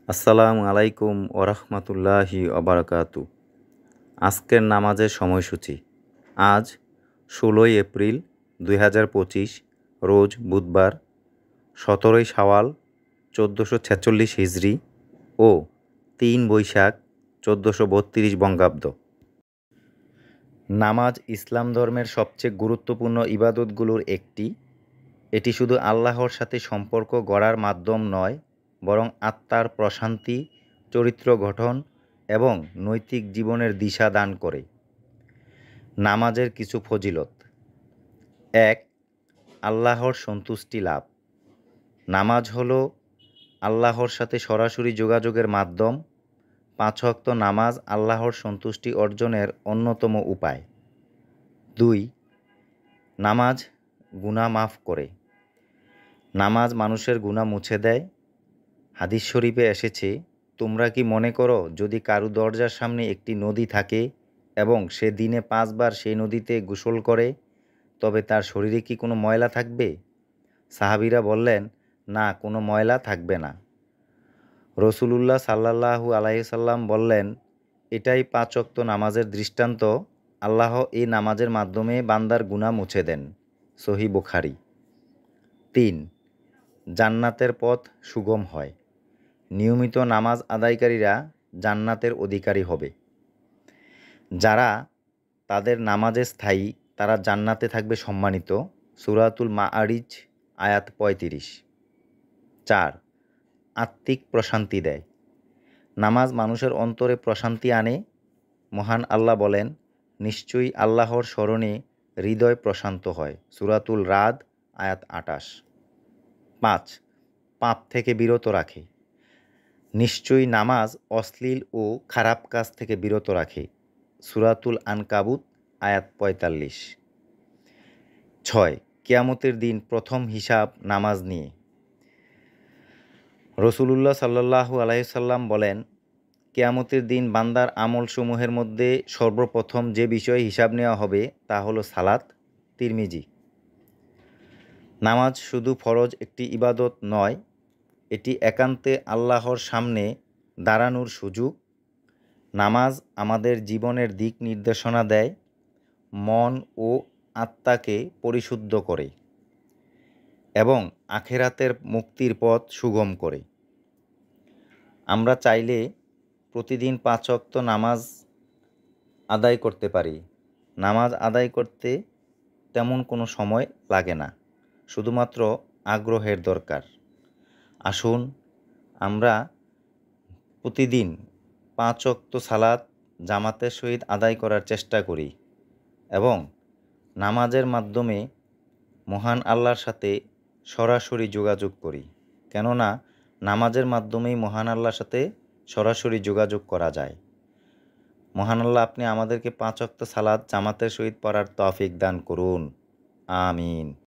আসসালামু আলাইকুম ওরহমতুল্লাহি ওবারাকাতু। আজকের নামাজের সময়সূচি। আজ 16ই এপ্রিল 2025, রোজ বুধবার, 17ই শাওয়াল 1446 হিজরি ও 3 বৈশাখ 1432 বঙ্গাব্দ। নামাজ ইসলাম ধর্মের সবচেয়ে গুরুত্বপূর্ণ ইবাদতগুলোর একটি। এটি শুধু আল্লাহর সাথে সম্পর্ক গড়ার মাধ্যম নয়, বরং আত্মার প্রশান্তি, চরিত্র গঠন এবং নৈতিক জীবনের দিশা দান করে। নামাজের কিছু ফজিলত। 1. আল্লাহর সন্তুষ্টি লাভ। নামাজ হলো আল্লাহর সাথে সরাসরি যোগাযোগের মাধ্যম। 5 ওয়াক্ত নামাজ আল্লাহর সন্তুষ্টি অর্জনের অন্যতম উপায়। 2. নামাজ গুনাহ মাফ করে। নামাজ মানুষের গুনাহ মুছে দেয়। হাদিস শরীফে এসেছে, তোমরা কি মনে করো যদি কারো দরজার সামনে একটি নদী থাকে এবং সে দিনে 5 বার সেই নদীতে গোসল করে, তবে তার শরীরে কি কোনো ময়লা থাকবে? সাহাবীরা বললেন, না, কোনো ময়লা থাকবে না। রাসূলুল্লাহ সাল্লাল্লাহু আলাইহি সাল্লাম বললেন, এটাই 5 ওয়াক্ত নামাজের দৃষ্টান্ত। আল্লাহ এই নামাজের মাধ্যমে বান্দার গুনাহ মুছে দেন। সহিহ বুখারী। 3. জান্নাতের পথ সুগম হয়। নিয়মিত নামাজ আদায়কারীরা জান্নাতের অধিকারী হবে। যারা তাদের নামাজে স্থায়ী, তারা জান্নাতে থাকবে সম্মানিত। সূরাতুল মাআরিজ আয়াত 35। 4. আত্মিক প্রশান্তি দেয়। নামাজ মানুষের অন্তরে প্রশান্তি আনে। মহান আল্লাহ বলেন, নিশ্চয়ই আল্লাহর স্মরণে হৃদয় প্রশান্ত হয়। সূরাতুল রাদ আয়াত 28। 5. পাপ থেকে বিরত রাখে। নিশ্চয়ই নামাজ অশ্লীল ও খারাপ কাজ থেকে বিরত রাখে। সূরাতুল আনকাবুত আয়াত 45। 6. কিয়ামতের দিন প্রথম হিসাব নামাজ নিয়ে। রাসূলুল্লাহ সাল্লাল্লাহু আলাইহি সাল্লাম বলেন, কিয়ামতের দিন বান্দার আমলসমূহের মধ্যে সর্বপ্রথম যে বিষয়ে হিসাব নেওয়া হবে তা হলো সালাত। তিরমিজি। নামাজ শুধু ফরজ একটি ইবাদত নয়, এটি একান্তে আল্লাহর সামনে দাঁড়ানোর সুযোগ। নামাজ আমাদের জীবনের দিক নির্দেশনা দেয়, মন ও আত্মাকে পরিশুদ্ধ করে এবং আখিরাতের মুক্তির পথ সুগম করে। আমরা চাইলে প্রতিদিন 5 ওয়াক্ত নামাজ আদায় করতে পারি। নামাজ আদায় করতে তেমন কোনো সময় লাগে না, শুধুমাত্র আগ্রহের দরকার। আসুন আমরা প্রতিদিন 5 ওয়াক্ত সালাত জামাতের সহিত আদায় করার চেষ্টা করি এবং নামাজের মাধ্যমে মহান আল্লাহর সাথে সরাসরি যোগাযোগ করি। কেননা নামাজের মাধ্যমেই মহান আল্লাহর সাথে সরাসরি যোগাযোগ করা যায়। মহান আল্লাহ আপনি আমাদেরকে 5 ওয়াক্ত সালাত জামাতের সহিত পড়ার তৌফিক দান করুন। আমিন।